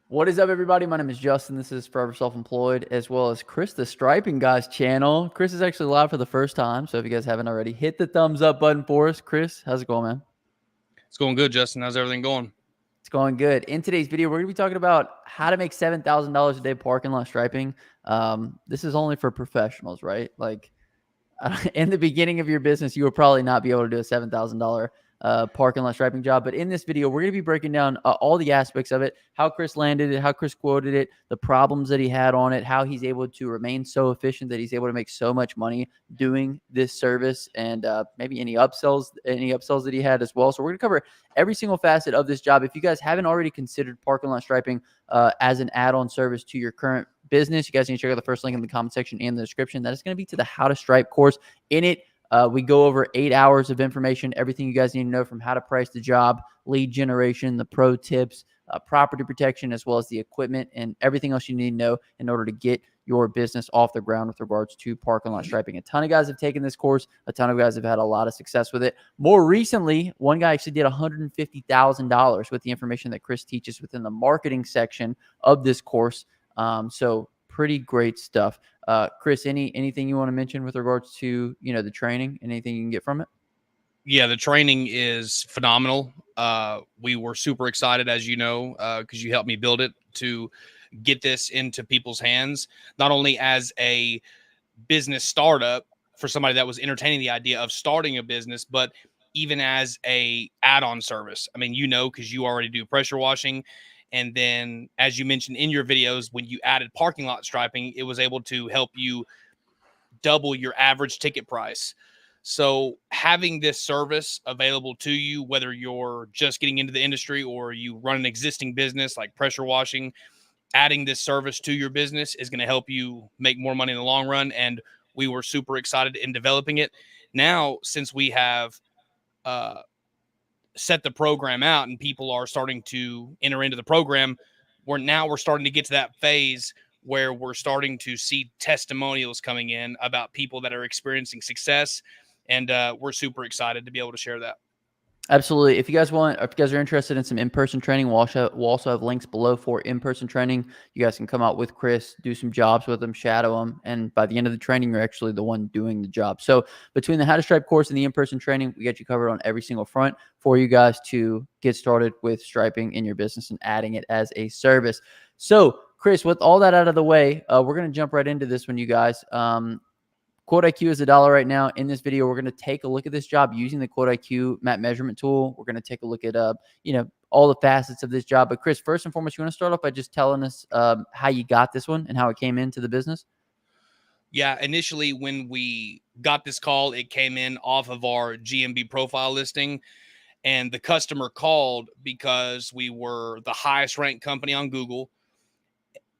What is up, everybody? My name is Justin. This is Forever Self-Employed, as well as Chris, the Striping Guys channel. Chris is actually live for the first time, so if you guys haven't already, hit the thumbs up button for us. Chris, how's it going, man? It's going good, Justin. How's everything going? It's going good. In today's video, we're going to be talking about how to make $7,000 a day parking lot striping. This is only for professionals, right? Like, in the beginning of your business, you will probably not be able to do a $7,000 parking lot striping job. But in this video, we're going to be breaking down all the aspects of it, how Chris landed it, how Chris quoted it, the problems that he had on it, how he's able to remain so efficient that he's able to make so much money doing this service, and maybe any upsells that he had as well. So we're going to cover every single facet of this job. If you guys haven't already considered parking lot striping as an add-on service to your current business, you guys need to check out the first link in the comment section and the description. That is going to be to the How to Stripe course. In it, we go over 8 hours of information, everything you guys need to know, from how to price the job, lead generation, the pro tips, property protection, as well as the equipment and everything else you need to know in order to get your business off the ground with regards to parking lot striping. A ton of guys have taken this course. A ton of guys have had a lot of success with it. More recently, one guy actually did $150,000 with the information that Chris teaches within the marketing section of this course. So pretty great stuff. Chris, anything you want to mention with regards to, the training, anything you can get from it? Yeah, the training is phenomenal. We were super excited, as you know, because you helped me build it to get this into people's hands, not only as a business startup for somebody that was entertaining the idea of starting a business, but even as a add-on service. I mean, because you already do pressure washing. And then, as you mentioned in your videos, when you added parking lot striping, it was able to help you double your average ticket price. So having this service available to you, whether you're just getting into the industry or you run an existing business like pressure washing, adding this service to your business is going to help you make more money in the long run. And we were super excited in developing it. Now, since we have set the program out and people are starting to enter into the program, we're starting to get to that phase where we're starting to see testimonials coming in about people that are experiencing success. And we're super excited to be able to share that. Absolutely. If you guys are interested in some in-person training, we'll also have links below for in-person training. You guys can come out with Chris, do some jobs with him, shadow him, and by the end of the training, you're actually the one doing the job. So between the How to Stripe course and the in-person training, we got you covered on every single front for you guys to get started with striping in your business and adding it as a service. So Chris, with all that out of the way, we're going to jump right into this one, you guys. Quote IQ is $1 right now. In this video, we're going to take a look at this job using the Quote IQ map measurement tool. We're going to take a look at, all the facets of this job. But Chris, first and foremost, you want to start off by just telling us how you got this one and how it came into the business? Yeah, initially when we got this call, it came in off of our GMB profile listing. And the customer called because we were the highest ranked company on Google.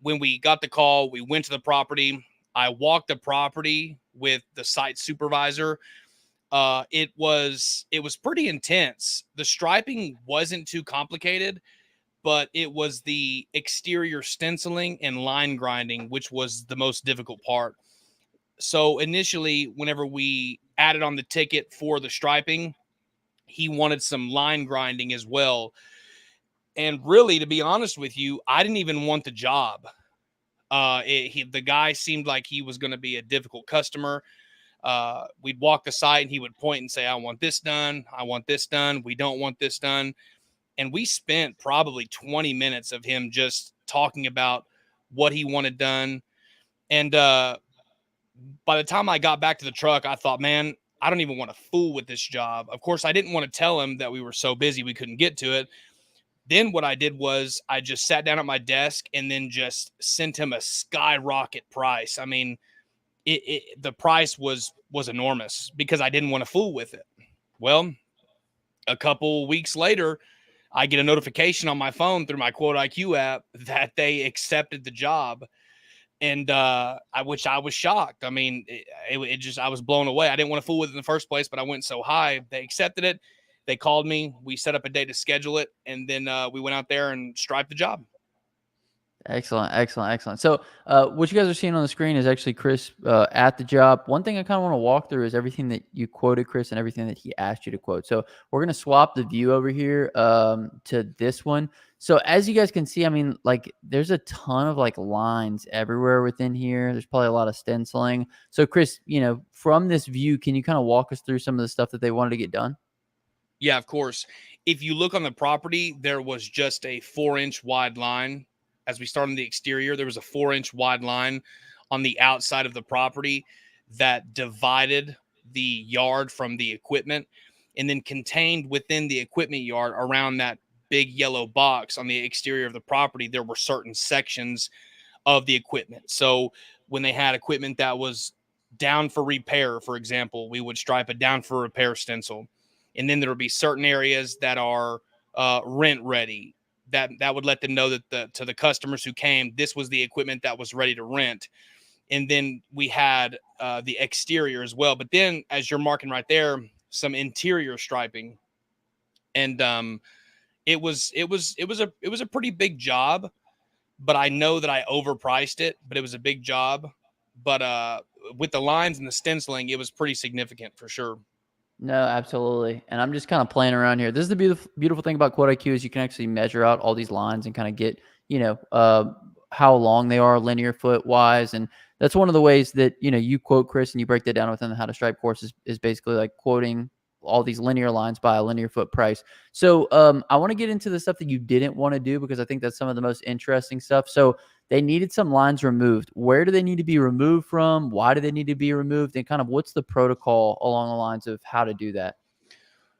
When we got the call, we went to the property. I walked the property with the site supervisor. It was pretty intense. The striping wasn't too complicated, but it was the exterior stenciling and line grinding, which was the most difficult part. So initially, whenever we added on the ticket for the striping, he wanted some line grinding as well. And really, to be honest with you, I didn't even want the job. The guy seemed like he was going to be a difficult customer. We'd walk the site and he would point and say, I want this done. I want this done. We don't want this done. And we spent probably 20 minutes of him just talking about what he wanted done. And by the time I got back to the truck, I thought, man, I don't even want to fool with this job. Of course, I didn't want to tell him that we were so busy we couldn't get to it. Then what I did was I just sat down at my desk and then just sent him a skyrocket price. I mean, the price was enormous because I didn't want to fool with it. Well, a couple weeks later, I get a notification on my phone through my Quote IQ app that they accepted the job. And which I was shocked. I mean, I was blown away. I didn't want to fool with it in the first place, but I went so high. They accepted it. They called me. We set up a day to schedule it. And then we went out there and striped the job. Excellent, excellent, excellent. So what you guys are seeing on the screen is actually Chris at the job. One thing I kind of want to walk through is everything that you quoted, Chris, and everything that he asked you to quote. So we're going to swap the view over here to this one. So as you guys can see, I mean, like there's a ton of like lines everywhere within here. There's probably a lot of stenciling. So Chris, from this view, can you kind of walk us through some of the stuff that they wanted to get done? Yeah, of course. If you look on the property, there was just a 4-inch wide line. As we start on the exterior, there was a 4-inch wide line on the outside of the property that divided the yard from the equipment. And then contained within the equipment yard around that big yellow box on the exterior of the property, there were certain sections of the equipment. So when they had equipment that was down for repair, for example, we would stripe a down for repair stencil. And then there would be certain areas that are rent ready. That would let them know that to the customers who came, this was the equipment that was ready to rent. And then we had the exterior as well. But then, as you're marking right there, some interior striping, and it was a pretty big job, but I know that I overpriced it, but it was a big job. But with the lines and the stenciling, it was pretty significant for sure. No, absolutely. And I'm just kind of playing around here. This is the beautiful thing about Quote IQ is you can actually measure out all these lines and kind of get, how long they are linear foot wise. And that's one of the ways that, you quote Chris and you break that down within the How to Stripe course is basically like quoting all these linear lines by a linear foot price. So I want to get into the stuff that you didn't want to do because I think that's some of the most interesting stuff. So they needed some lines removed. Where do they need to be removed from? Why do they need to be removed? And kind of what's the protocol along the lines of how to do that?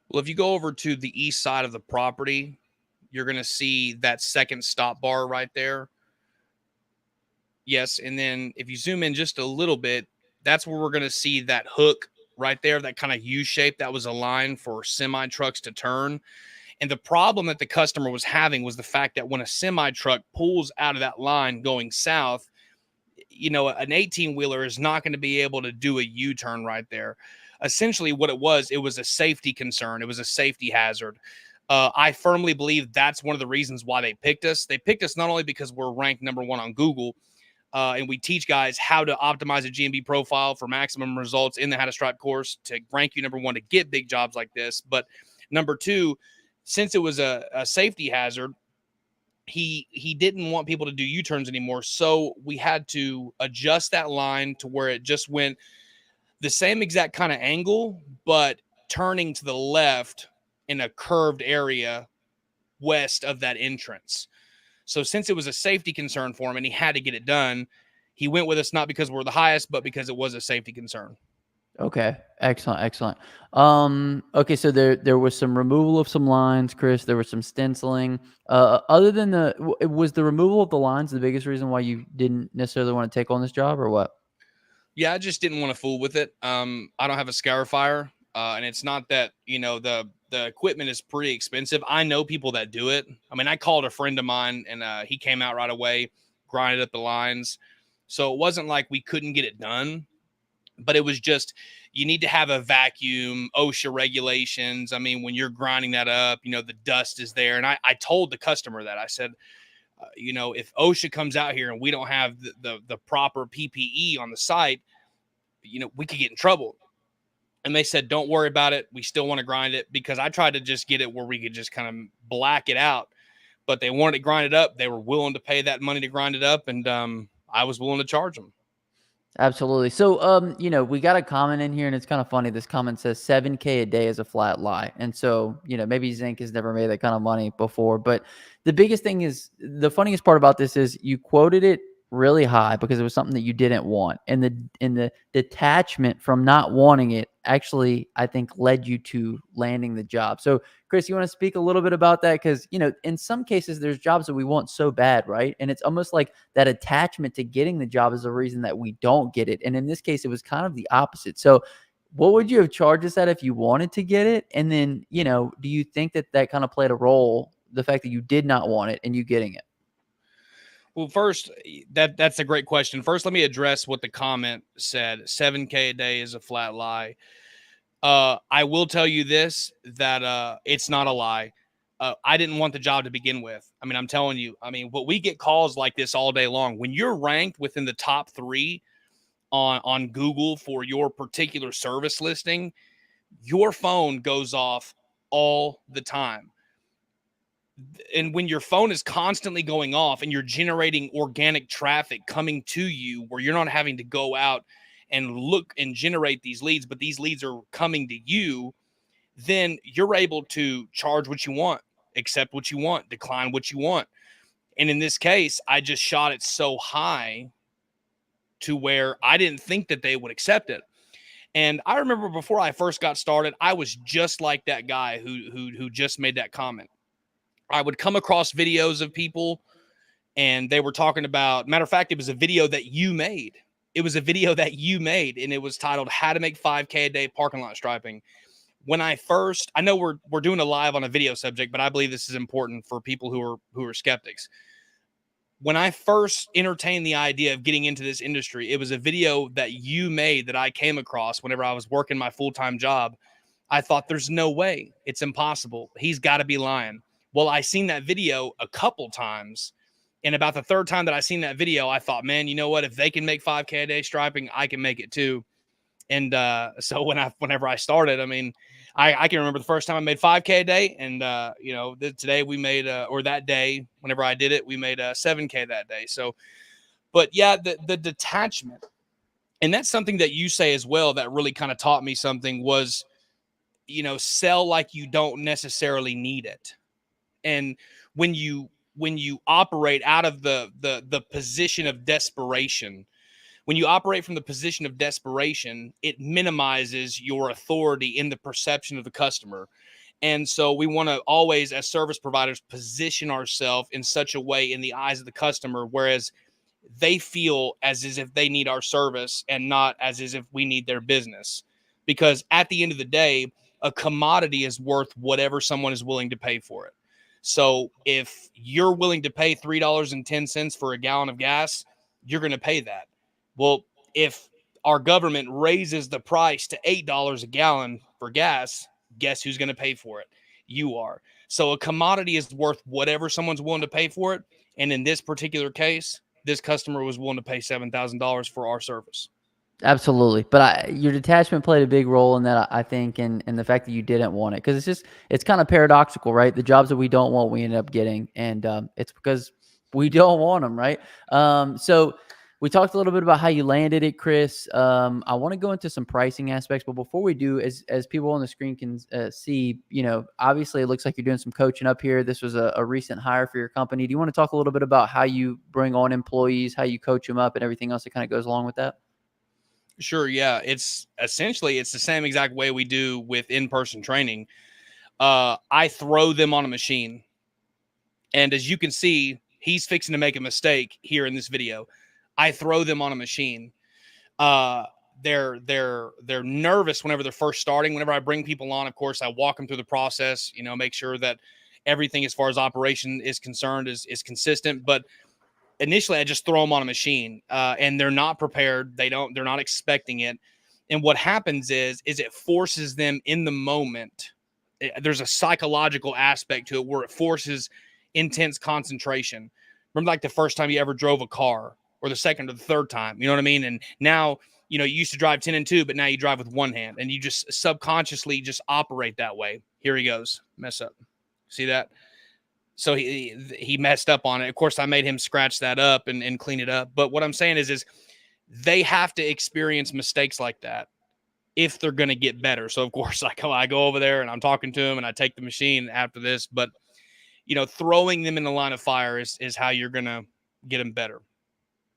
Well, if you go over to the east side of the property, you're going to see that second stop bar right there. Yes. And then if you zoom in just a little bit, that's where we're going to see that hook right there, that kind of U shape that was a line for semi trucks to turn. And the problem that the customer was having was the fact that when a semi truck pulls out of that line going south, an 18 wheeler is not going to be able to do a U turn right there. Essentially, what it was a safety concern, it was a safety hazard. I firmly believe that's one of the reasons why they picked us. They picked us not only because we're ranked #1 on Google, and we teach guys how to optimize a GMB profile for maximum results in the How to Stripe course to rank you #1 to get big jobs like this. But #2, since it was a safety hazard, he didn't want people to do U-turns anymore. So we had to adjust that line to where it just went the same exact kind of angle, but turning to the left in a curved area west of that entrance. So since it was a safety concern for him and he had to get it done, he went with us not because we're the highest, but because it was a safety concern. Okay. Excellent. Excellent. Okay. So there was some removal of some lines, Chris. There was some stenciling. Other than was the removal of the lines the biggest reason why you didn't necessarily want to take on this job or what? Yeah, I just didn't want to fool with it. I don't have a scarifier, and it's not that the equipment is pretty expensive. I know people that do it. I mean, I called a friend of mine, and he came out right away, grinded up the lines. So it wasn't like we couldn't get it done, but it was just you need to have a vacuum, OSHA regulations. I mean, when you're grinding that up, the dust is there, and I told the customer that I said, if OSHA comes out here and we don't have the proper PPE on the site, we could get in trouble. And they said, don't worry about it. We still want to grind it, because I tried to just get it where we could just kind of black it out, but they wanted to grind it up. They were willing to pay that money to grind it up. And I was willing to charge them. Absolutely. So, we got a comment in here, and it's kind of funny. This comment says 7K a day is a flat lie, and so maybe Zinc has never made that kind of money before. But the biggest thing is the funniest part about this is you quoted it really high because it was something that you didn't want, and the detachment from not wanting it actually I think led you to landing the job. So, Chris, you want to speak a little bit about that? Because in some cases there's jobs that we want so bad, right? And it's almost like that attachment to getting the job is the reason that we don't get it. And in this case, it was kind of the opposite. So what would you have charged us at if you wanted to get it? And then, do you think that kind of played a role, the fact that you did not want it and you getting it? Well, first, that's a great question. First, let me address what the comment said. 7K a day is a flat lie. I will tell you this, that it's not a lie. I didn't want the job to begin with. I mean, I'm telling you, but we get calls like this all day long. When you're ranked within the top 3 on Google for your particular service listing, your phone goes off all the time. And when your phone is constantly going off and you're generating organic traffic coming to you where you're not having to go out and look and generate these leads, but these leads are coming to you, then you're able to charge what you want, accept what you want, decline what you want. And in this case, I just shot it so high to where I didn't think that they would accept it. And I remember before I first got started, I was just like that guy who just made that comment. I would come across videos of people and they were talking about, matter of fact, it was a video that you made. It was a video that you made, and it was titled "How to Make 5K a Day Parking Lot Striping." When I first, I know we're doing a live on a video subject, but I believe this is important for people who are skeptics. When I first entertained the idea of getting into this industry, it was a video that you made that I came across whenever I was working my full-time job. I thought, there's no way. It's impossible. He's got to be lying. Well, I seen that video a couple times. And about the third time that I seen that video, I thought, man, you know what? If they can make 5K a day striping, I can make it too. And so whenever I started, I mean, I can remember the first time I made 5K a day. And, today we made, or that day, whenever I did it, we made 7K that day. So, but yeah, the detachment. And that's something that you say as well that really kind of taught me something was, sell like you don't necessarily need it. And when you operate out of the position of desperation, when you operate from the position of desperation, it minimizes your authority in the perception of the customer. And so we want to always, as service providers, position ourselves in such a way in the eyes of the customer, whereas they feel as if they need our service and not as if we need their business. Because at the end of the day, a commodity is worth whatever someone is willing to pay for it. So if you're willing to pay $3.10 for a gallon of gas, you're going to pay that. Well, if our government raises the price to $8 a gallon for gas, guess who's going to pay for it? You are. So a commodity is worth whatever someone's willing to pay for it. And in this particular case, this customer was willing to pay $7,000 for our service. Absolutely. But your detachment played a big role in that, I think, and the fact that you didn't want it. Because it's kind of paradoxical, right? The jobs that we don't want, we end up getting. And it's because we don't want them, right? So we talked a little bit about how you landed it, Chris. I want to go into some pricing aspects. But before we do, as people on the screen can see, obviously it looks like you're doing some coaching up here. This was a recent hire for your company. Do you want to talk a little bit about how you bring on employees, how you coach them up, and everything else that kind of goes along with that? Sure. Yeah. It's the same exact way we do with in-person training. I throw them on a machine. And as you can see, he's fixing to make a mistake here in this video. I throw them on a machine. They're nervous whenever they're first starting. Whenever I bring people on, of course, I walk them through the process, make sure that everything as far as operation is concerned is consistent. But initially I just throw them on a machine, and they're not prepared. They're not expecting it. And what happens is it forces them in the moment. There's a psychological aspect to it where it forces intense concentration. Remember, like the first time you ever drove a car, or the second or the third time, you know what I mean? And now, you used to drive 10 and 2, but now you drive with one hand, and you just subconsciously just operate that way. Here he goes. Mess up. See that? So he messed up on it. Of course, I made him scratch that up and clean it up. But what I'm saying is they have to experience mistakes like that if they're going to get better. So of course, I go over there and I'm talking to him and I take the machine after this. But throwing them in the line of fire is how you're going to get them better.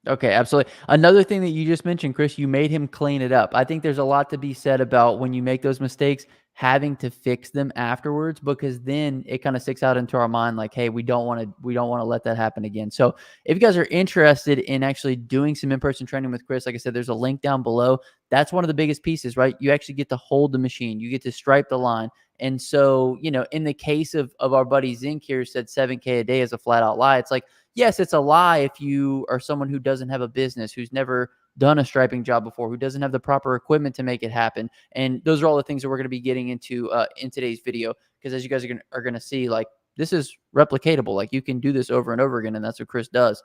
Okay, absolutely. Another thing that you just mentioned, Chris, you made him clean it up. I think there's a lot to be said about when you make those mistakes, having to fix them afterwards, because then it kind of sticks out into our mind like, hey, we don't want to let that happen again. So if you guys are interested in actually doing some in-person training with Chris, like I said, there's a link down below. That's one of the biggest pieces, right? You actually get to hold the machine. You get to stripe the line. And so, in the case of our buddy Zink here said 7K a day is a flat out lie. It's like, yes, it's a lie if you are someone who doesn't have a business, who's never done a striping job before, who doesn't have the proper equipment to make it happen. And those are all the things that we're going to be getting into in today's video. Because as you guys are going to see, like, this is replicatable. Like you can do this over and over again. And that's what Chris does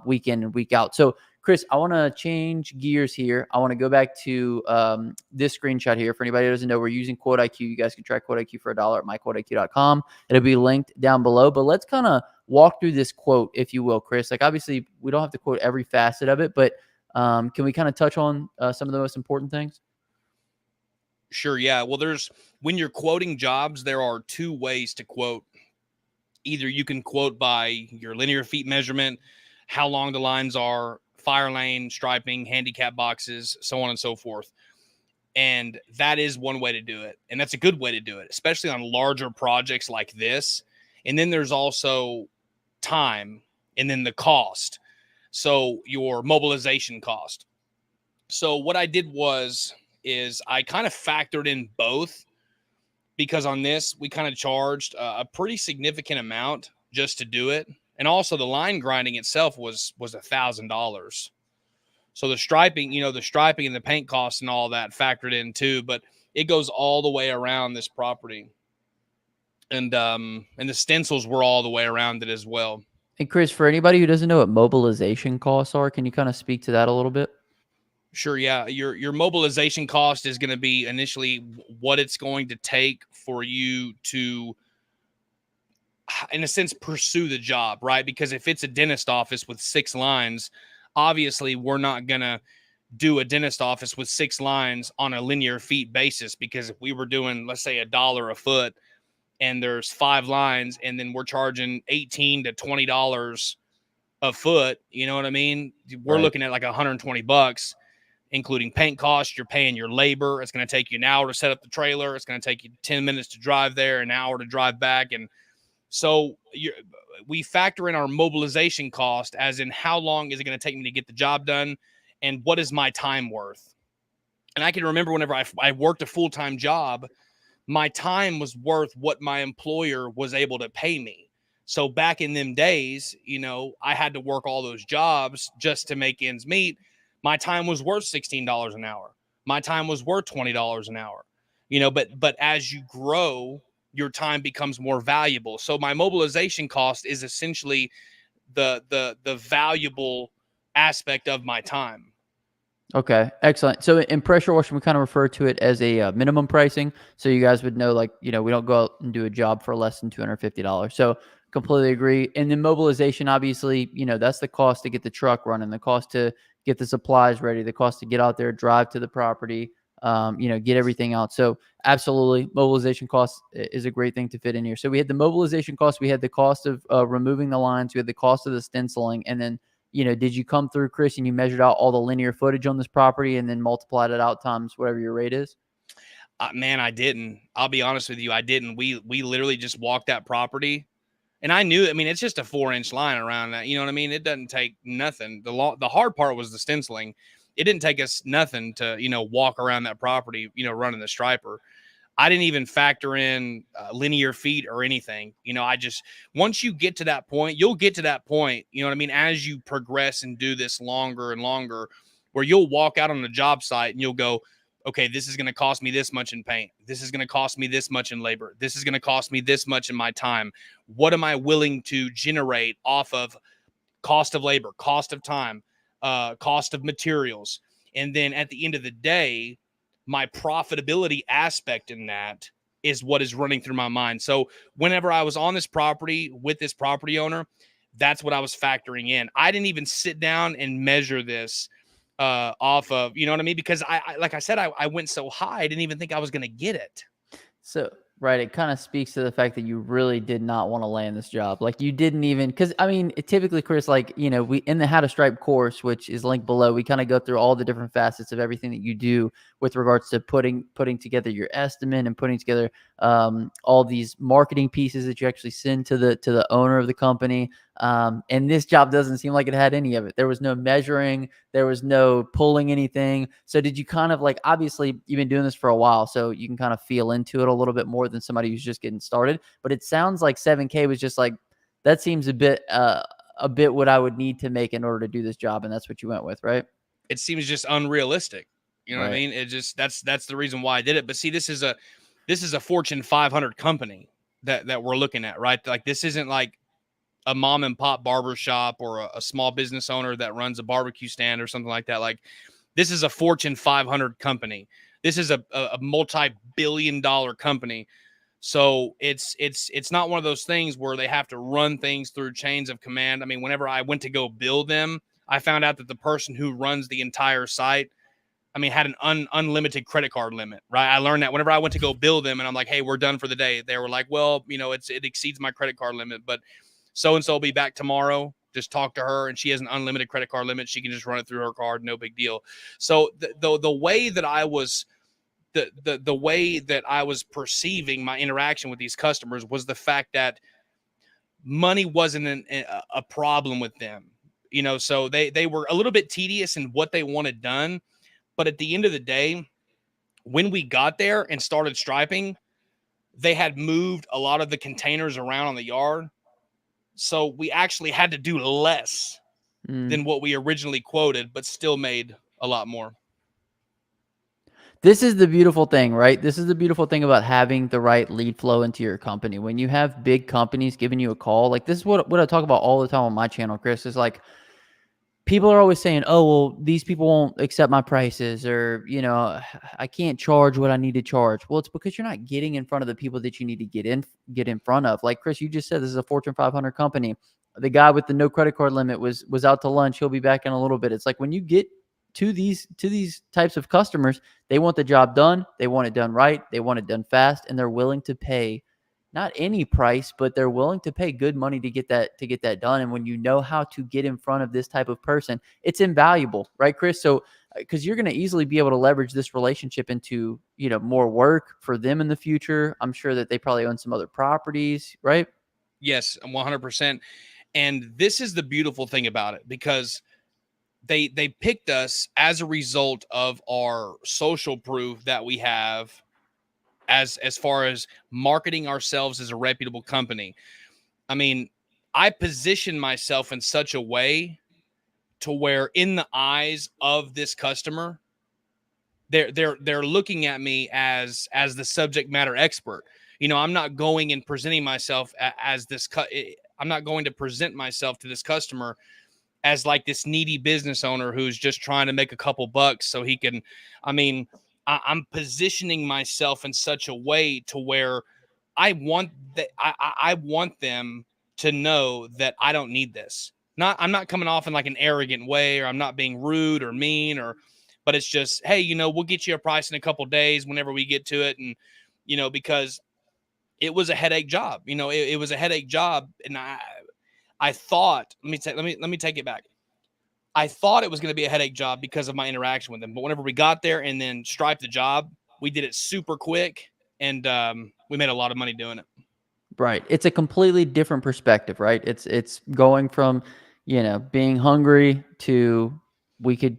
week in and week out. So Chris, I want to change gears here. I want to go back to this screenshot here. For anybody who doesn't know, we're using Quote IQ. You guys can try Quote IQ for $1 at myquoteiq.com. It'll be linked down below. But let's kind of walk through this quote, if you will, Chris. Like obviously, we don't have to quote every facet of it, but can we kind of touch on some of the most important things? Sure. Yeah. Well, when you're quoting jobs, there are two ways to quote. Either you can quote by your linear feet measurement, how long the lines are, fire lane, striping, handicap boxes, so on and so forth. And that is one way to do it. And that's a good way to do it, especially on larger projects like this. And then there's also time and then the cost. So your mobilization cost. So what I did is I kind of factored in both, because on this, we kind of charged a pretty significant amount just to do it. And also the line grinding itself was $1,000. So the striping and the paint costs and all that factored in too, but it goes all the way around this property. And the stencils were all the way around it as well. And Chris, for anybody who doesn't know what mobilization costs are, can you kind of speak to that a little bit? Sure, yeah. Your mobilization cost is going to be initially what it's going to take for you to, in a sense, pursue the job, right? Because if it's a dentist office with 6 lines, obviously we're not going to do a dentist office with 6 lines on a linear feet basis, because if we were doing, let's say, $1 a foot and there's 5 lines and then we're charging $18 to $20 a foot, you know what I mean? We're Right. looking at like $120, including paint costs. You're paying your labor. It's going to take you an hour to set up the trailer. It's going to take you 10 minutes to drive there, an hour to drive back. And so we factor in our mobilization cost, as in how long is it going to take me to get the job done, and what is my time worth. And I can remember whenever I worked a full-time job, my time was worth what my employer was able to pay me. So back in them days, I had to work all those jobs just to make ends meet. My time was worth $16 an hour. My time was worth $20 an hour. But as you grow, your time becomes more valuable. So my mobilization cost is essentially the valuable aspect of my time. Okay, excellent. So in pressure washing, we kind of refer to it as a minimum pricing. So you guys would know, like, we don't go out and do a job for less than $250. So completely agree. And then mobilization, obviously, that's the cost to get the truck running, the cost to get the supplies ready, the cost to get out there, drive to the property, get everything out. So absolutely, mobilization cost is a great thing to fit in here. So we had the mobilization cost, we had the cost of removing the lines, we had the cost of the stenciling, and then did you come through, Chris, and you measured out all the linear footage on this property and then multiplied it out times whatever your rate is? Man, I didn't. I'll be honest with you, I didn't. We literally just walked that property, and I knew. I mean, it's just a 4-inch line around that. You know what I mean? It doesn't take nothing. The hard part was the stenciling. It didn't take us nothing to walk around that property, running the striper. I didn't even factor in linear feet or anything. Once you get to that point, you'll get to that point, you know what I mean, as you progress and do this longer and longer, where you'll walk out on the job site and you'll go, okay, this is going to cost me this much in paint. This is going to cost me this much in labor. This is going to cost me this much in my time. What am I willing to generate off of cost of labor, cost of time, cost of materials? And then at the end of the day, my profitability aspect in that is what is running through my mind. So whenever I was on this property with this property owner, that's what I was factoring in. I didn't even sit down and measure this off of, you know what I mean? Because I like I said, I went so high, I didn't even think I was going to get it. So, right, it kind of speaks to the fact that you really did not want to land this job. Like you didn't even, because I mean, typically, Chris, like, we in the How to Stripe course, which is linked below, we kind of go through all the different facets of everything that you do with regards to putting together your estimate and putting together all these marketing pieces that you actually send to the owner of the company. And this job doesn't seem like it had any of it. There was no measuring, there was no pulling anything. So did you kind of, like, obviously you've been doing this for a while, so you can kind of feel into it a little bit more than somebody who's just getting started. But it sounds like 7K was just like, that seems a bit what I would need to make in order to do this job. And that's what you went with, right? It seems just unrealistic. You know Right. what I mean? It just, that's the reason why I did it. But see, this is a Fortune 500 company. that we're looking at, right? Like this isn't like a mom and pop barber shop or a small business owner that runs a barbecue stand or something like that. Like this is a Fortune 500 company. This is a multi-billion dollar company. So it's not one of those things where they have to run things through chains of command. I mean, whenever I went to go build them, I found out that the person who runs the entire site, I mean, had an unlimited credit card limit, right? I learned that whenever I went to go build them and I'm like, hey, we're done for the day. They were like, well, you know, it exceeds my credit card limit, but so-and-so will be back tomorrow. Just talk to her and she has an unlimited credit card limit. She can just run it through her card. No big deal. So the way that I was, the way that I was perceiving my interaction with these customers was the fact that money wasn't a problem with them. You know, so they were a little bit tedious in what they wanted done. But at the end of the day, when we got there and started striping, they had moved a lot of the containers around on the yard. So we actually had to do less Mm. than what we originally quoted, but still made a lot more. This is the beautiful thing, right? This is the beautiful thing about having the right lead flow into your company. When you have big companies giving you a call, like this is what I talk about all the time on my channel, Chris, is like people are always saying, "Oh, well, these people won't accept my prices," or, "I can't charge what I need to charge." Well, it's because you're not getting in front of the people that you need to get in front of. Like Chris, you just said, this is a Fortune 500 company. The guy with the no credit card limit was out to lunch. He'll be back in a little bit. It's like when you get to these types of customers, they want the job done, they want it done right, they want it done fast, and they're willing to pay not any price, but they're willing to pay good money to get that done. And when you know how to get in front of this type of person, it's invaluable, right, Chris? So because you're going to easily be able to leverage this relationship into more work for them in the future. I'm sure that they probably own some other properties, right? Yes, 100%. And this is the beautiful thing about it, because they picked us as a result of our social proof that we have as far as marketing ourselves as a reputable company. I mean, I position myself in such a way to where in the eyes of this customer, they're looking at me as the subject matter expert. You know, I'm not going and presenting myself as this I'm not going to present myself to this customer as like this needy business owner who's just trying to make a couple bucks so he can. I mean, I'm positioning myself in such a way to where I want that. I want them to know that I don't need this. I'm not coming off in like an arrogant way, or I'm not being rude or mean, but it's just, hey, we'll get you a price in a couple days whenever we get to it. And, because it was a headache job, it was a headache job. And I thought, let me take it back. I thought it was going to be a headache job because of my interaction with them. But whenever we got there and then striped the job, we did it super quick, and we made a lot of money doing it. Right. It's a completely different perspective, right? It's going from, being hungry to we could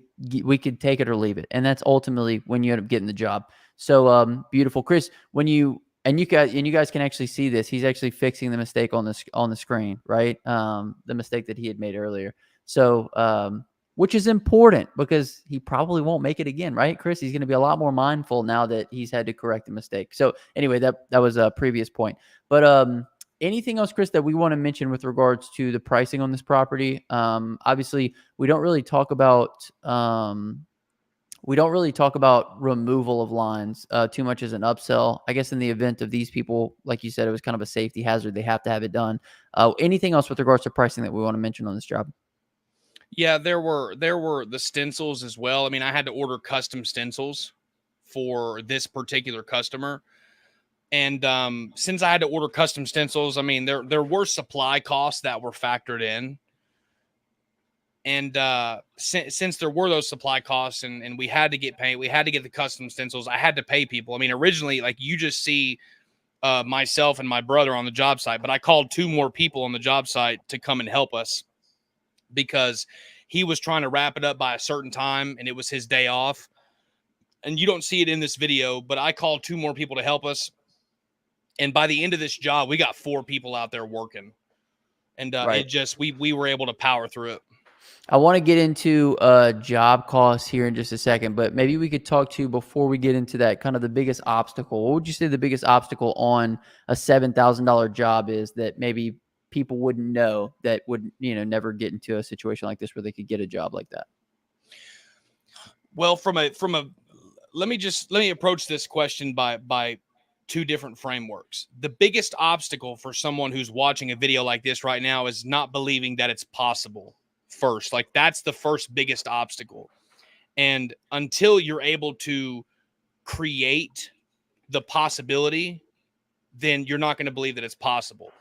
take it or leave it. And that's ultimately when you end up getting the job. So beautiful. Chris, when you guys can actually see this, he's actually fixing the mistake on the screen, right? The mistake that he had made earlier. So which is important because he probably won't make it again, right, Chris? He's going to be a lot more mindful now that he's had to correct the mistake. So anyway, that was a previous point. But anything else, Chris, that we want to mention with regards to the pricing on this property? Obviously, we don't really talk about removal of lines too much as an upsell. I guess in the event of these people, like you said, it was kind of a safety hazard. They have to have it done. Anything else with regards to pricing that we want to mention on this job? Yeah, there were the stencils as well. I mean, I had to order custom stencils for this particular customer. And since I had to order custom stencils, I mean, there were supply costs that were factored in. And since there were those supply costs, and we had to get paid, we had to get the custom stencils, I had to pay people. I mean, originally, like, you just see myself and my brother on the job site, but I called two more people on the job site to come and help us because he was trying to wrap it up by a certain time and it was his day off. And you don't see it in this video, but I called two more people to help us. And by the end of this job, we got four people out there working. And Right. we were able to power through it. I want to get into job costs here in just a second, but maybe we could talk to, before we get into that, kind of the biggest obstacle. What would you say the biggest obstacle on a $7,000 job is that maybe people wouldn't know, that would, never get into a situation like this where they could get a job like that? Well, from a let me approach this question by two different frameworks. The biggest obstacle for someone who's watching a video like this right now is not believing that it's possible first. Like, that's the first biggest obstacle. And until you're able to create the possibility, then you're not going to believe that it's possible.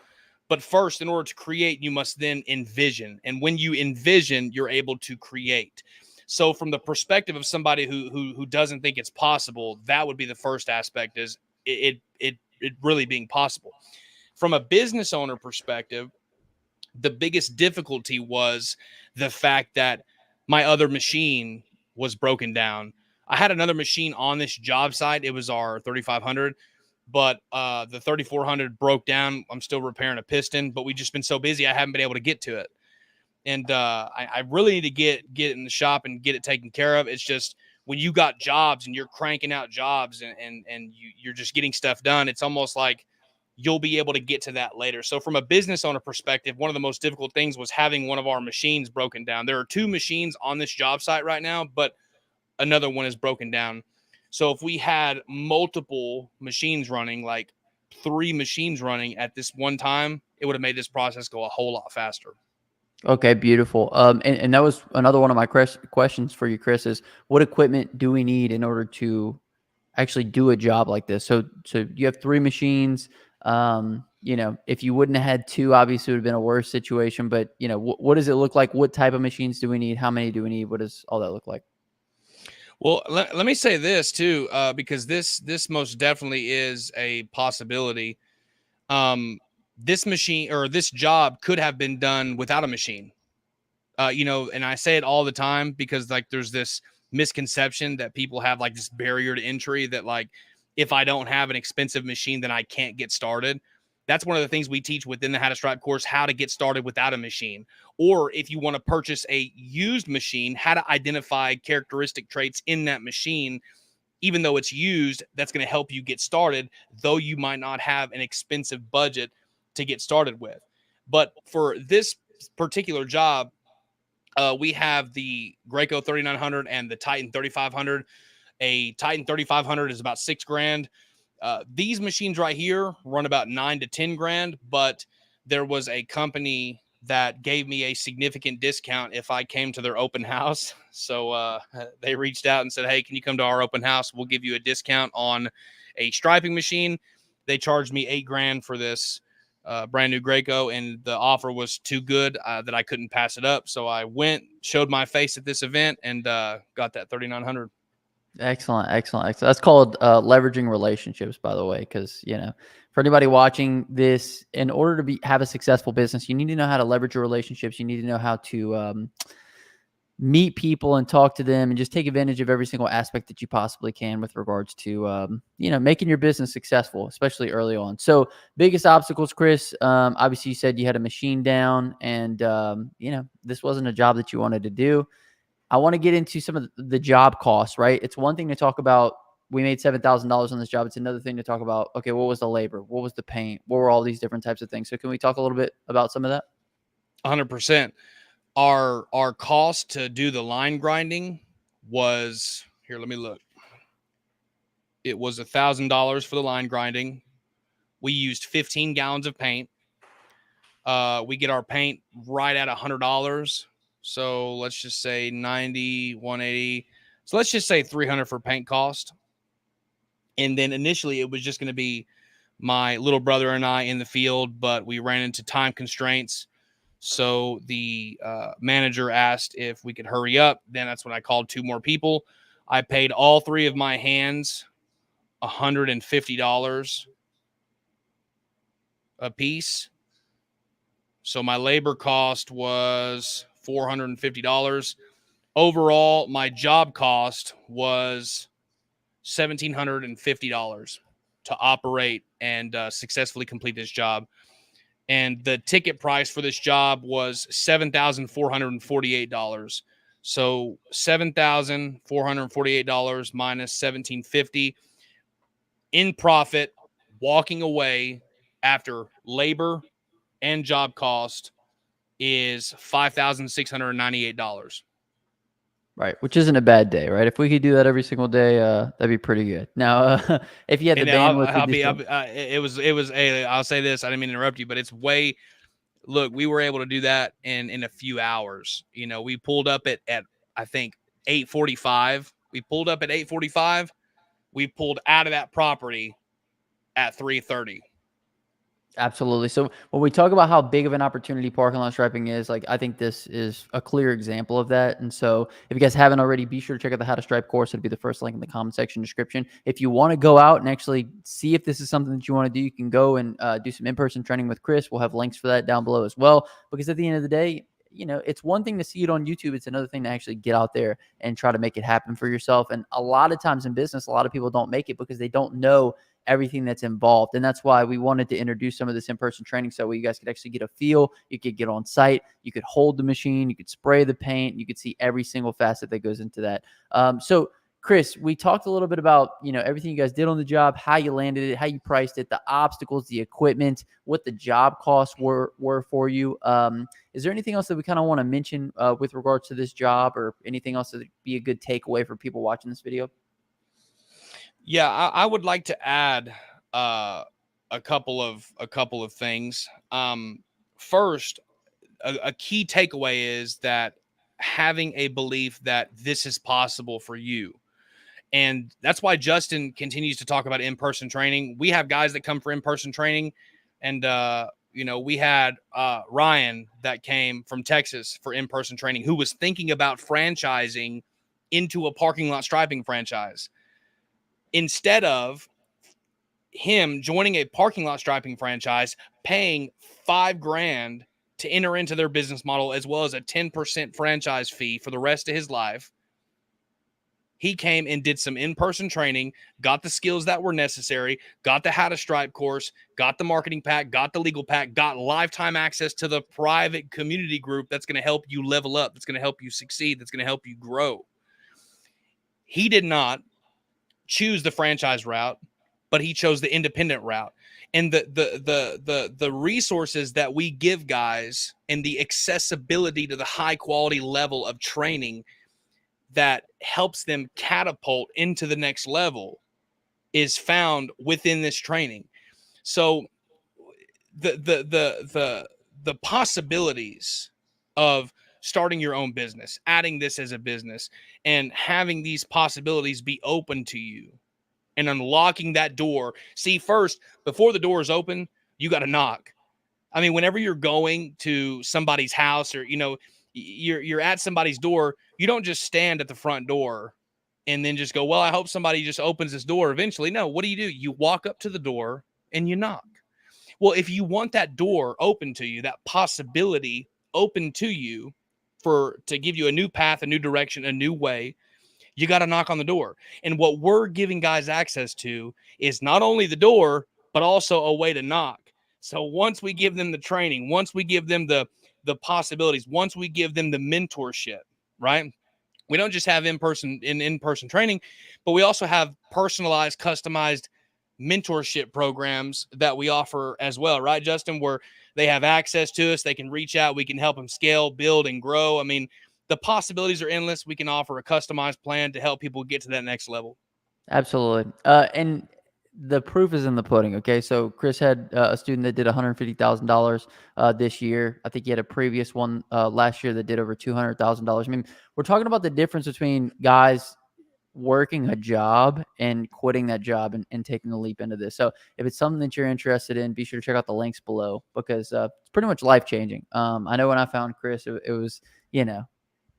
But first, in order to create, you must then envision. And when you envision, you're able to create. So from the perspective of somebody who doesn't think it's possible, that would be the first aspect, is it really being possible. From a business owner perspective, the biggest difficulty was the fact that my other machine was broken down. I had another machine on this job site. It was our 3500, but the 3400 broke down. I'm still repairing a piston, but we've just been so busy I haven't been able to get to it. And I really need to get in the shop and get it taken care of. It's just, when you got jobs and you're cranking out jobs and you're just getting stuff done, it's almost like you'll be able to get to that later. So from a business owner perspective, one of the most difficult things was having one of our machines broken down. There are two machines on this job site right now, but another one is broken down. So if we had multiple machines running, like 3 machines running at this one time, it would have made this process go a whole lot faster. Okay, beautiful. And that was another one of my questions for you, Chris, is what equipment do we need in order to actually do a job like this? So you have 3 machines. If you wouldn't have had 2, obviously it would have been a worse situation. But what does it look like? What type of machines do we need? How many do we need? What does all that look like? Well, let me say this too, because this most definitely is a possibility. Um, this machine, or this job, could have been done without a machine. And I say it all the time because, like, there's this misconception that people have, like, this barrier to entry, that, like, if I don't have an expensive machine, then I can't get started. That's one of the things we teach within the How to Stripe course: how to get started without a machine. Or if you want to purchase a used machine, how to identify characteristic traits in that machine, even though it's used, that's going to help you get started, though you might not have an expensive budget to get started with. But for this particular job, we have the Graco 3900 and the Titan 3500. A Titan 3500 is about $6,000. These machines right here run about 9 to 10 grand, but there was a company that gave me a significant discount if I came to their open house. So they reached out and said, "Hey, can you come to our open house? We'll give you a discount on a striping machine." They charged me 8 grand for this brand new Graco, and the offer was too good that I couldn't pass it up. So I went, showed my face at this event, and got that 3900. Excellent, excellent, excellent. That's called leveraging relationships, by the way, because for anybody watching this, in order to have a successful business, you need to know how to leverage your relationships. You need to know how to meet people and talk to them, and just take advantage of every single aspect that you possibly can with regards to making your business successful, especially early on. So, biggest obstacles, Chris. Obviously, you said you had a machine down, and this wasn't a job that you wanted to do. I want to get into some of the job costs, right? It's one thing to talk about, we made $7,000 on this job. It's another thing to talk about, okay, what was the labor? What was the paint? What were all these different types of things? So can we talk a little bit about some of that? 100%. Our cost to do the line grinding was, here, let me look. It was $1,000 for the line grinding. We used 15 gallons of paint. We get our paint right at $100. So let's just say 90, 180. So let's just say 300 for paint cost. And then initially it was just going to be my little brother and I in the field, but we ran into time constraints. So the manager asked if we could hurry up. Then that's when I called 2 more people. I paid all 3 of my hands $150 a piece. So my labor cost was $450. Overall, my job cost was $1,750 to operate and successfully complete this job. and the ticket price for this job was $7,448. So $7,448 minus $1,750 in profit, walking away after labor and job cost is $5,698. Right, which isn't a bad day, right? If we could do that every single day, that'd be pretty good. Now, if you had the And bandwidth to do I'll say this. I didn't mean to interrupt you, but it's way. Look, we were able to do that in a few hours. We pulled up at I think 8:45. We pulled up at 8:45. We pulled out of that property at 3:30. Absolutely. So when we talk about how big of an opportunity parking lot striping is, like I think this is a clear example of that. And so if you guys haven't already, be sure to check out the How to Stripe course. It'll be the first link in the comment section description. If you want to go out and actually see if this is something that you want to do, you can go and do some in-person training with Chris. We'll have links for that down below as well. Because at the end of the day, it's one thing to see it on YouTube. It's another thing to actually get out there and try to make it happen for yourself. And a lot of times in business, a lot of people don't make it because they don't know everything that's involved. And that's why we wanted to introduce some of this in-person training so you guys could actually get a feel. You could get on site. You could hold the machine. You could spray the paint. You could see every single facet that goes into that. So Chris, we talked a little bit about, everything you guys did on the job, how you landed it, how you priced it, the obstacles, the equipment, what the job costs were for you. Is there anything else that we kind of want to mention with regards to this job, or anything else that would be a good takeaway for people watching this video? Yeah, I would like to add a couple of things. First, a key takeaway is that having a belief that this is possible for you. And that's why Justin continues to talk about in-person training. We have guys that come for in-person training, and we had Ryan that came from Texas for in-person training, who was thinking about franchising into a parking lot striping franchise. Instead of him joining a parking lot striping franchise, paying $5,000 to enter into their business model, as well as a 10% franchise fee for the rest of his life, he came and did some in-person training, got the skills that were necessary, got the How to Stripe course, got the marketing pack, got the legal pack, got lifetime access to the private community group that's going to help you level up, that's going to help you succeed, that's going to help you grow. He did not choose the franchise route, but he chose the independent route. And the resources that we give guys and the accessibility to the high quality level of training that helps them catapult into the next level is found within this training. So the possibilities of starting your own business, adding this as a business, and having these possibilities be open to you and unlocking that door. See, first, before the door is open, you got to knock. I mean, whenever you're going to somebody's house, or you're at somebody's door, you don't just stand at the front door and then just go, well, I hope somebody just opens this door eventually. No, what do? You walk up to the door and you knock. Well, if you want that door open to you, that possibility open to you to give you a new path, a new direction, a new way, you got to knock on the door. And what we're giving guys access to is not only the door, but also a way to knock. So once we give them the training, once we give them the possibilities, once we give them the mentorship, right? We don't just have in-person training, but we also have personalized, customized mentorship programs that we offer as well, right, Justin? Where they have access to us, they can reach out, we can help them scale, build, and grow. I mean, the possibilities are endless. We can offer a customized plan to help people get to that next level. Absolutely. And the proof is in the pudding. Okay. So Chris had a student that did $150,000 this year. I think he had a previous one last year that did over $200,000. I mean, we're talking about the difference between guys working a job and quitting that job and taking the leap into this. So if it's something that you're interested in, be sure to check out the links below, because it's pretty much life-changing. I know when I found Chris, it was,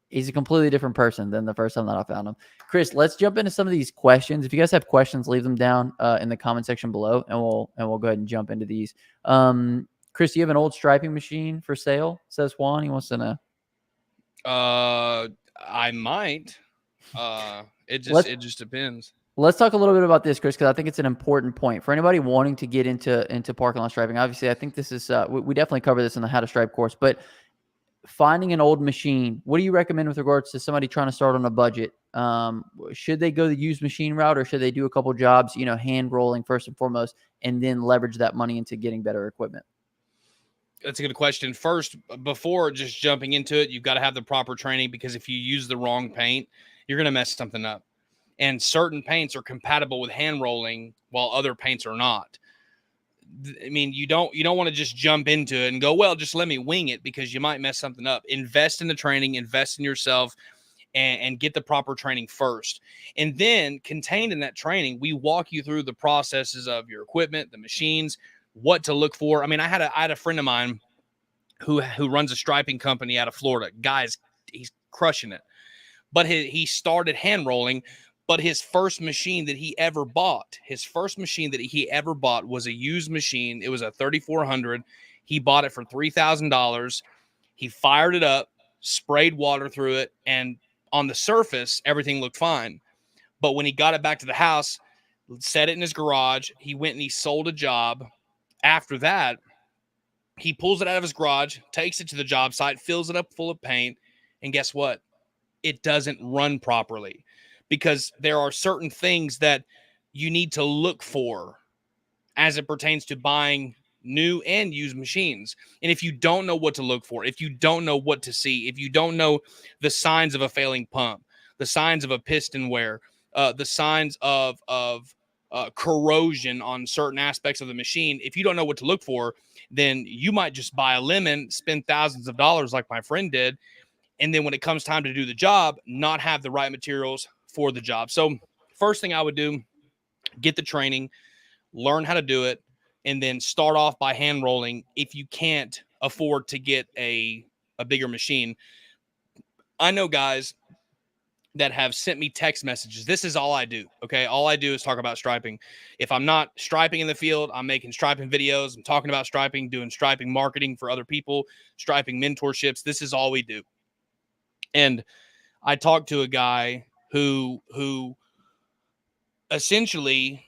he's a completely different person than the first time that I found him. Chris, let's jump into some of these questions. If you guys have questions, leave them down in the comment section below, and we'll go ahead and jump into these. Chris, do you have an old striping machine for sale? Says Juan. He wants to know. I might. It just depends. Let's talk a little bit about this, Chris, because I think it's an important point for anybody wanting to get into parking lot striping. Obviously, I think this is we definitely cover this in the How to Stripe course, but finding an old machine, what do you recommend with regards to somebody trying to start on a budget? Should they go the used machine route, or should they do a couple jobs, hand rolling first and foremost, and then leverage that money into getting better equipment? That's a good question. First, before just jumping into it, you've got to have the proper training, because if you use the wrong paint, you're going to mess something up. And certain paints are compatible with hand rolling while other paints are not. I mean, you don't want to just jump into it and go, well, just let me wing it, because you might mess something up. Invest in the training, invest in yourself, and get the proper training first. And then contained in that training, we walk you through the processes of your equipment, the machines, what to look for. I mean, I had a friend of mine who runs a striping company out of Florida. Guys, he's crushing it. But he started hand rolling. But his first machine that he ever bought, was a used machine. It was a 3400. He bought it for $3,000. He fired it up, sprayed water through it, and on the surface, everything looked fine. But when he got it back to the house, set it in his garage, he went and he sold a job. After that, he pulls it out of his garage, takes it to the job site, fills it up full of paint, and guess what? It doesn't run properly, because there are certain things that you need to look for as it pertains to buying new and used machines. And if you don't know what to look for, if you don't know what to see, if you don't know the signs of a failing pump, the signs of a piston wear, the signs of corrosion on certain aspects of the machine, if you don't know what to look for, then you might just buy a lemon, spend thousands of dollars like my friend did, and then when it comes time to do the job, not have the right materials for the job. So first thing I would do, get the training, learn how to do it, and then start off by hand rolling if you can't afford to get a bigger machine. I know guys that have sent me text messages. This is all I do. Okay. All I do is talk about striping. If I'm not striping in the field, I'm making striping videos. I'm talking about striping, doing striping marketing for other people, striping mentorships. This is all we do. And I talked to a guy who essentially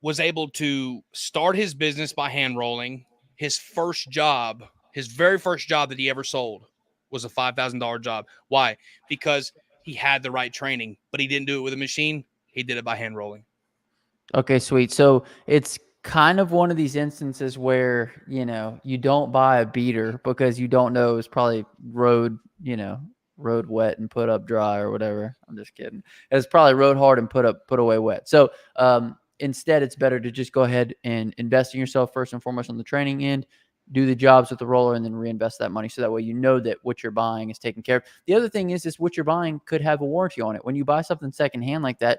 was able to start his business by hand rolling. His very first job that he ever sold was a $5,000 job. Why? Because he had the right training, but he didn't do it with a machine. He did it by hand rolling. Okay, sweet. So it's kind of one of these instances where, you don't buy a beater because you don't know it's probably rode wet and put up dry or whatever. I'm just kidding. It's probably rode hard and put away wet. So instead, it's better to just go ahead and invest in yourself first and foremost on the training end, do the jobs with the roller, and then reinvest that money. So that way, you know that what you're buying is taken care of. The other thing is what you're buying could have a warranty on it. When you buy something secondhand like that,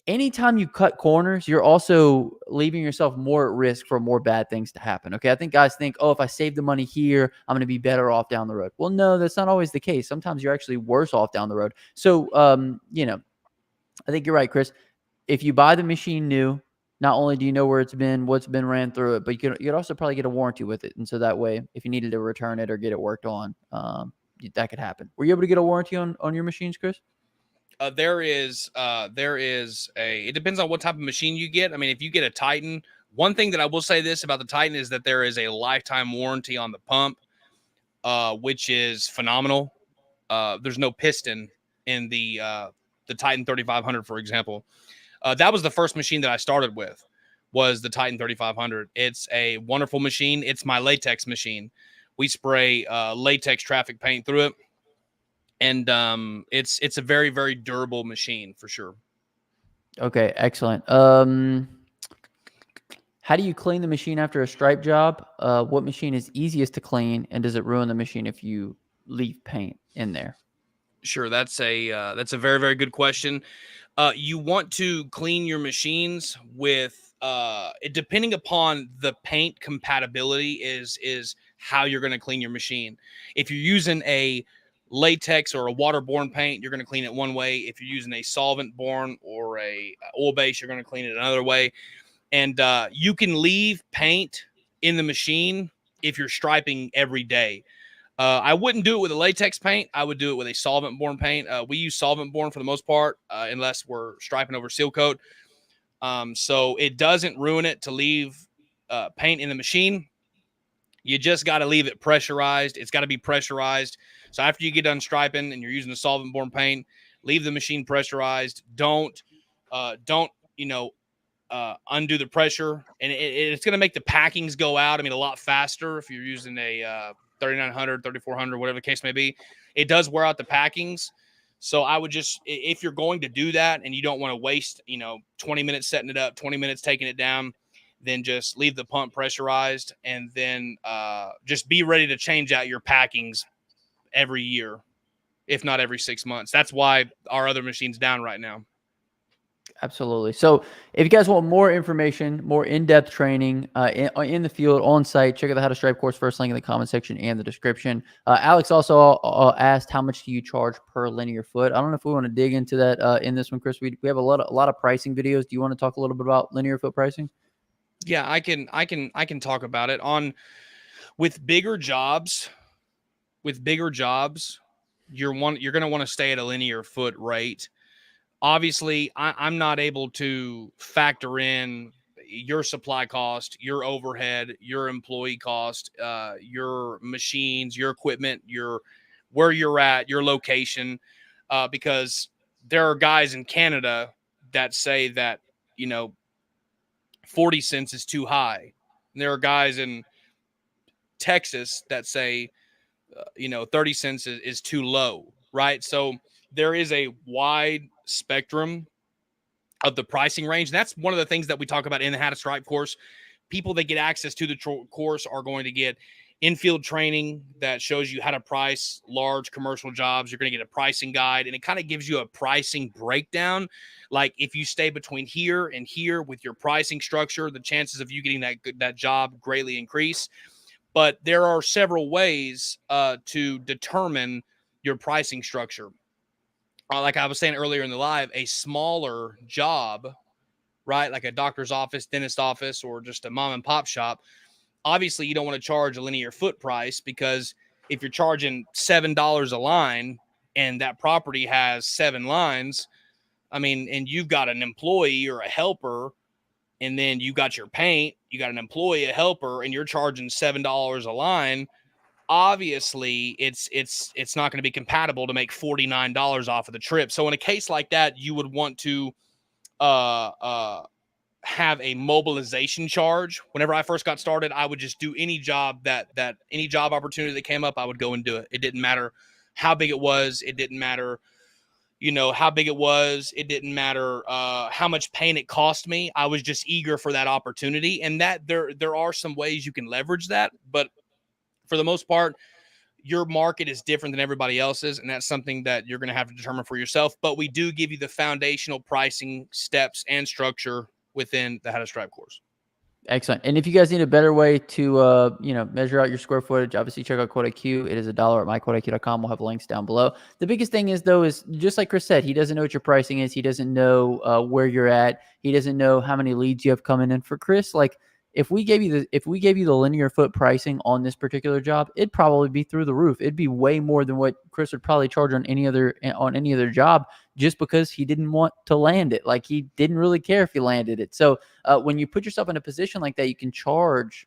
anytime you cut corners, you're also leaving yourself more at risk for more bad things to happen. Okay. I think guys think, oh, if I save the money here, I'm going to be better off down the road. Well, no, that's not always the case. Sometimes you're actually worse off down the road. So, I think you're right, Chris. If you buy the machine new, not only do you know where it's been, what's been ran through it, but you'd also probably get a warranty with it. And so that way, if you needed to return it or get it worked on, that could happen. Were you able to get a warranty on your machines, Chris? There is it depends on what type of machine you get. I mean, if you get a Titan, one thing that I will say this about the Titan is that there is a lifetime warranty on the pump, which is phenomenal. There's no piston in the Titan 3500, for example. That was the first machine that I started with, was the Titan 3500. It's a wonderful machine. It's my latex machine. We spray latex traffic paint through it. And it's a very, very durable machine for sure. Okay, excellent. How do you clean the machine after a stripe job? What machine is easiest to clean, and does it ruin the machine if you leave paint in there? Sure, that's a very, very good question. You want to clean your machines with depending upon the paint compatibility is how you're going to clean your machine. If you're using a latex or a waterborne paint, you're going to clean it one way. If you're using a solvent-borne or a oil base, you're going to clean it another way. And you can leave paint in the machine if you're striping every day. I wouldn't do it with a latex paint. I would do it with a solvent-borne paint. We use solvent-borne for the most part, unless we're striping over seal coat. So it doesn't ruin it to leave paint in the machine. You just got to leave it pressurized. It's got to be pressurized. So after you get done striping and you're using the solvent-borne paint, leave the machine pressurized. Don't undo the pressure, and it's going to make the packings go out. I mean, a lot faster if you're using a 3900, 3400, whatever the case may be. It does wear out the packings. So I would just, if you're going to do that and you don't want to waste, 20 minutes setting it up, 20 minutes taking it down, then just leave the pump pressurized, and then just be ready to change out your packings every year, if not every 6 months. That's why our other machine's down right now. Absolutely. So if you guys want more information, more in-depth training in the field, on site, check out the How to Stripe course, first link in the comment section and the description. Alex also asked, how much do you charge per linear foot? I don't know if we want to dig into that in this one, Chris. We have a lot of pricing videos. Do you want to talk a little bit about linear foot pricing? Yeah, I can talk about it. With bigger jobs, you're going to want to stay at a linear foot rate. Obviously, I'm not able to factor in your supply cost, your overhead, your employee cost, your machines, your equipment, where you're at, your location, because there are guys in Canada that say that, 40 cents is too high. And there are guys in Texas that say, 30 cents is too low, right? So there is a wide spectrum of the pricing range. And that's one of the things that we talk about in the How to Stripe course. People that get access to the course are going to get in-field training that shows you how to price large commercial jobs. You're going to get a pricing guide, and it kind of gives you a pricing breakdown. Like if you stay between here and here with your pricing structure, the chances of you getting that job greatly increase. But there are several ways to determine your pricing structure. Like I was saying earlier in the live, a smaller job, right? Like a doctor's office, dentist office, or just a mom and pop shop. Obviously, you don't want to charge a linear foot price, because if you're charging $7 a line and that property has 7 lines, I mean, and you've got an employee or a helper, and then you got your paint, you got an employee, a helper, and you're charging $7 a line. Obviously, it's not going to be compatible to make $49 off of the trip. So in a case like that, you would want to uh uh have a mobilization charge. Whenever I first got started, I would just do any job that any job opportunity that came up, I would go and do it. It didn't matter how big it was. It didn't matter, how big it was. It didn't matter how much pain it cost me. I was just eager for that opportunity. And that there are some ways you can leverage that, but for the most part, your market is different than everybody else's, and that's something that you're going to have to determine for yourself. But we do give you the foundational pricing steps and structure within the How to Stripe course. Excellent. And if you guys need a better way to, measure out your square footage, obviously check out Quote IQ. It is $1 at myquoteIQ.com. We'll have links down below. The biggest thing is, though, is just like Chris said, he doesn't know what your pricing is. He doesn't know where you're at. He doesn't know how many leads you have coming in. For Chris, like, if we gave you the linear foot pricing on this particular job, it'd probably be through the roof. It'd be way more than what Chris would probably charge on any other job, just because he didn't want to land it. Like, he didn't really care if he landed it. So when you put yourself in a position like that, you can charge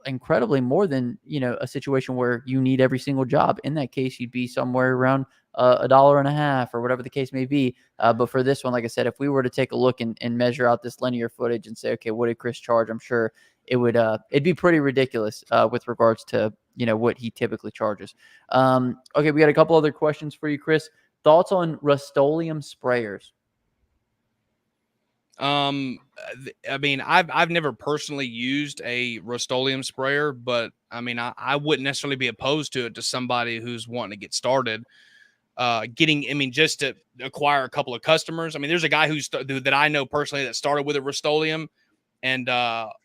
incredibly more than a situation where you need every single job. In that case, you'd be somewhere around $1.50 or whatever the case may be. But for this one, like I said, if we were to take a look and measure out this linear footage and say, okay, what did Chris charge? I'm sure it'd be pretty ridiculous with regards to what he typically charges. Okay, we got a couple other questions for you, Chris. Thoughts on Rust-Oleum sprayers? I mean, I've never personally used a Rust-Oleum sprayer, but I mean, I wouldn't necessarily be opposed to it to somebody who's wanting to get started. Just to acquire a couple of customers. I mean, there's a guy that I know personally that started with a Rust-Oleum, and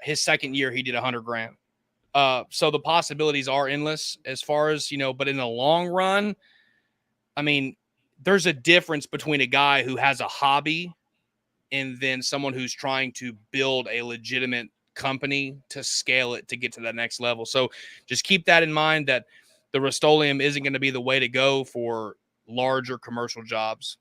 his second year he did $100,000. So the possibilities are endless as far as, but in the long run, I mean, there's a difference between a guy who has a hobby and then someone who's trying to build a legitimate company to scale it to get to that next level. So just keep that in mind, that the Rust-Oleum isn't going to be the way to go for larger commercial jobs.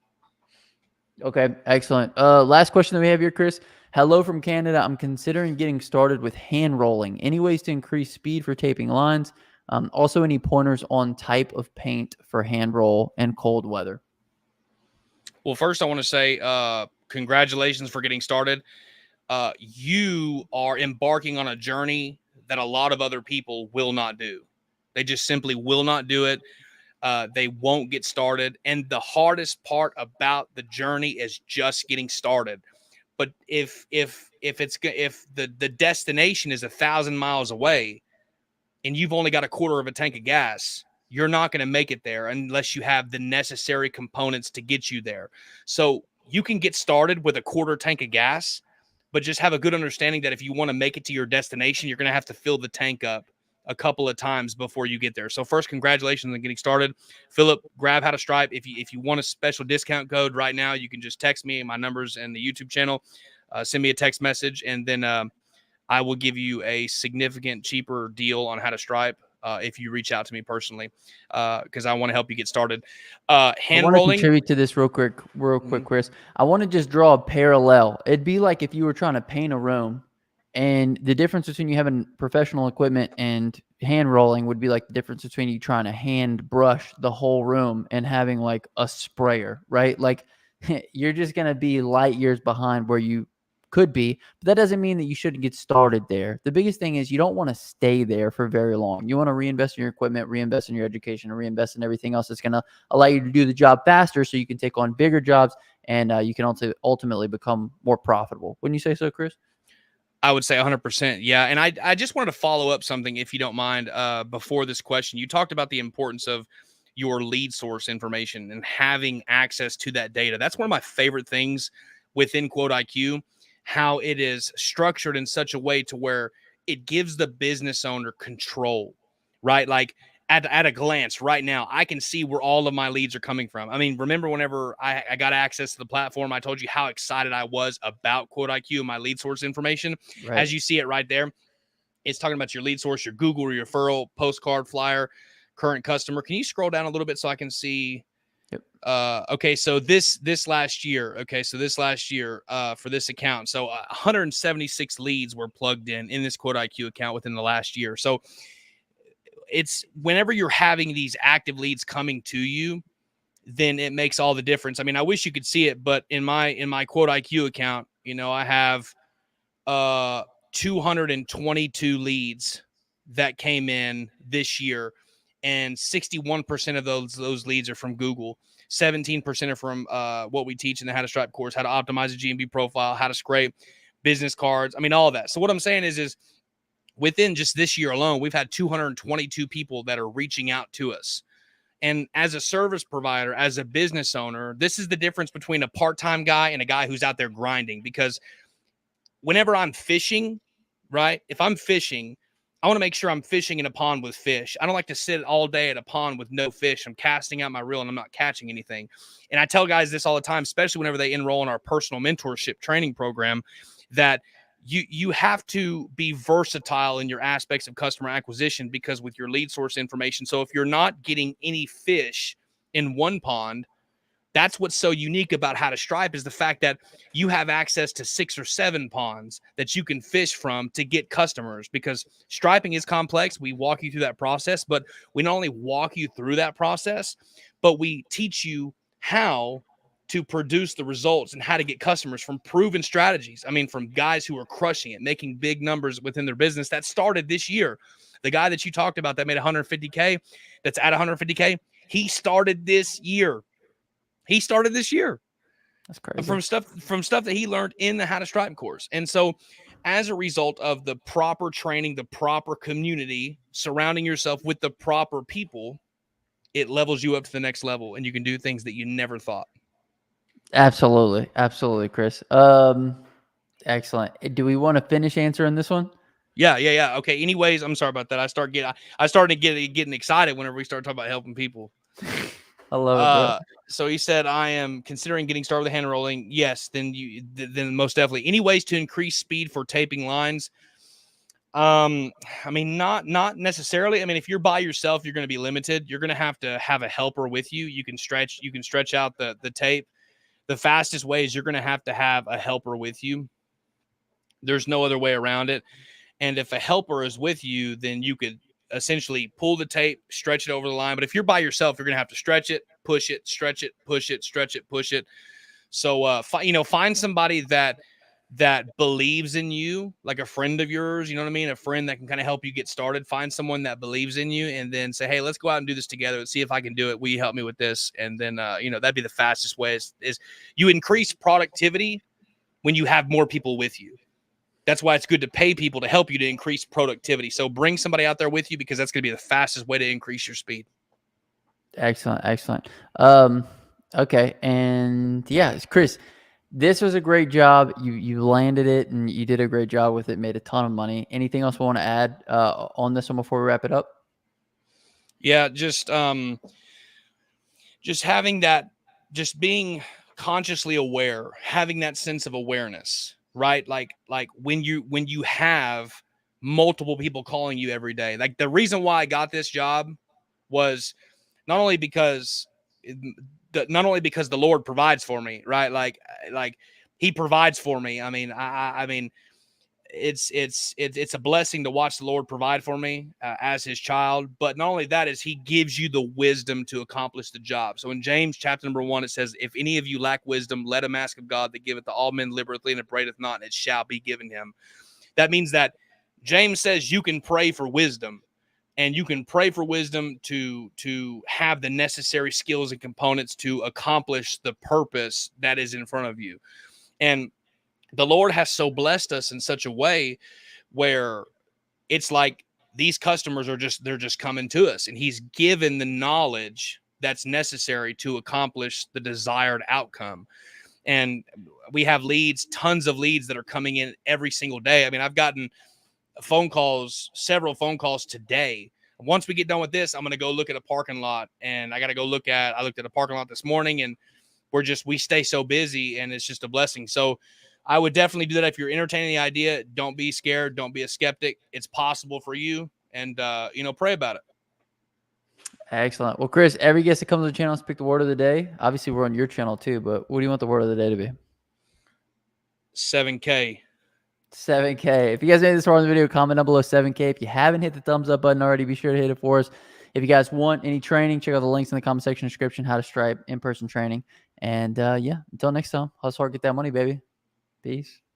Okay, excellent. Last question that we have here, Chris. Hello from Canada. I'm considering getting started with hand rolling. Any ways to increase speed for taping lines? Also, any pointers on type of paint for hand roll and cold weather? Well, first I want to say congratulations for getting started. You are embarking on a journey that a lot of other people will not do. They just simply will not do it. They won't get started. And the hardest part about the journey is just getting started. But if the destination is 1,000 miles away and you've only got a quarter of a tank of gas, you're not going to make it there unless you have the necessary components to get you there. So you can get started with a quarter tank of gas, but just have a good understanding that if you want to make it to your destination, you're going to have to fill the tank up a couple of times before you get there. So first, congratulations on getting started. Philip, grab How to Stripe. If you want a special discount code right now, you can just text me. My number's in the YouTube channel. Send me a text message, and then I will give you a significant cheaper deal on How to Stripe if you reach out to me personally, because I want to help you get started. I Hand want to rolling. contribute to this real quick, Chris. I want to just draw a parallel. It'd be like if you were trying to paint a room, and the difference between you having professional equipment and hand rolling would be like the difference between you trying to hand brush the whole room and having like a sprayer, right? Like you're just going to be light years behind where you could be, but that doesn't mean that you shouldn't get started there. The biggest thing is you don't want to stay there for very long. You want to reinvest in your equipment, reinvest in your education, and reinvest in everything else that's going to allow you to do the job faster so you can take on bigger jobs and you can also ultimately become more profitable. Wouldn't you say so, Chris? I would say 100%. Yeah. And I just wanted to follow up something, if you don't mind, before this question. You talked about the importance of your lead source information and having access to that data. That's one of my favorite things within Quote IQ, how it is structured in such a way to where it gives the business owner control, right? Like at a glance right now, I can see where all of my leads are coming from. I mean, remember whenever I got access to the platform, I told you how excited I was about Quote IQ and my lead source information. Right. As you see it right there, it's talking about your lead source, your Google or your referral, postcard, flyer, current customer. Can you scroll down a little bit so I can see? Yep. Okay, so this last year, for this account, so 176 leads were plugged in this Quote IQ account within the last year. So it's whenever you're having these active leads coming to you, then it makes all the difference. I mean, I wish you could see it, but in my Quote IQ account, I have 222 leads that came in this year, and 61% of those leads are from Google. 17% are from what we teach in the How to Stripe course, how to optimize a GMB profile, how to scrape business cards. I mean, all of that. So what I'm saying is within just this year alone, we've had 222 people that are reaching out to us. And as a service provider, as a business owner, this is the difference between a part-time guy and a guy who's out there grinding. Because whenever I'm fishing, right? If I'm fishing, I want to make sure I'm fishing in a pond with fish. I don't like to sit all day at a pond with no fish. I'm casting out my reel and I'm not catching anything. And I tell guys this all the time, especially whenever they enroll in our personal mentorship training program, that you have to be versatile in your aspects of customer acquisition, because with your lead source information. So if you're not getting any fish in one pond, that's what's so unique about How to Stripe, is the fact that you have access to 6 or 7 ponds that you can fish from to get customers, because striping is complex. We walk you through that process, but we not only walk you through that process, but we teach you how to produce the results and how to get customers from proven strategies. I mean, from guys who are crushing it, making big numbers within their business that started this year. The guy that you talked about that made 150K, that's at 150K, he started this year. He started this year. That's crazy. From stuff that he learned in the How to Stripe course. And so as a result of the proper training, the proper community, surrounding yourself with the proper people, it levels you up to the next level, and you can do things that you never thought. Absolutely. Absolutely, Chris. Excellent. Do we want to finish answering this one? Yeah. Okay. Anyways, I'm sorry about that. I started getting excited whenever we start talking about helping people. I love it, bro. So he said, I am considering getting started with hand rolling. Yes, then most definitely. Any ways to increase speed for taping lines? I mean, not necessarily. I mean, if you're by yourself, you're going to be limited. You're going to have a helper with you. You can stretch out the tape. The fastest way is you're going to have a helper with you. There's no other way around it. And if a helper is with you, then you could essentially pull the tape, stretch it over the line. But if you're by yourself, you're going to have to stretch it, push it, stretch it, push it, stretch it, push it. So, find somebody that believes in you, like a friend of yours, you know what I mean? A friend that can kind of help you get started. Find someone that believes in you and then say, hey, let's go out and do this together. Let's see if I can do it. Will you help me with this? And then, that'd be the fastest way is you increase productivity when you have more people with you. That's why it's good to pay people to help you to increase productivity. So bring somebody out there with you because that's going to be the fastest way to increase your speed. Excellent, excellent. Okay, and yeah, Chris, this was a great job. You landed it, and you did a great job with it. Made a ton of money. Anything else we want to add on this one before we wrap it up? Yeah, just having that, just being consciously aware, having that sense of awareness, right? Like when you have multiple people calling you every day. Like the reason why I got this job was not only because the Lord provides for me, right? Like He provides for me. I mean, I mean, it's a blessing to watch the Lord provide for me as His child. But not only that, is He gives you the wisdom to accomplish the job. So in James chapter number 1, it says, "If any of you lack wisdom, let him ask of God that giveth to all men liberally and upbraideth not, and it shall be given him." That means that James says you can pray for wisdom. And you can pray for wisdom to have the necessary skills and components to accomplish the purpose that is in front of you. And the Lord has so blessed us in such a way where it's like these customers they're just coming to us, and He's given the knowledge that's necessary to accomplish the desired outcome. And we have leads, tons of leads that are coming in every single day. I mean, I've gotten several phone calls today. Once we get done with this, I'm going to go look at a parking lot, and I looked at a parking lot this morning, and we stay so busy, and it's just a blessing. So I would definitely do that. If you're entertaining the idea, don't be scared. Don't be a skeptic. It's possible for you, and pray about it. Excellent. Well, Chris, every guest that comes on the channel has picked the word of the day. Obviously, we're on your channel too, but what do you want the word of the day to be? 7K. 7K. If you guys made this far in the video, comment down below 7K. If you haven't hit the thumbs up button already, be sure to hit it for us. If you guys want any training, check out the links in the comment section description, how to stripe, in-person training. And yeah, until next time, hustle hard, get that money, baby. Peace.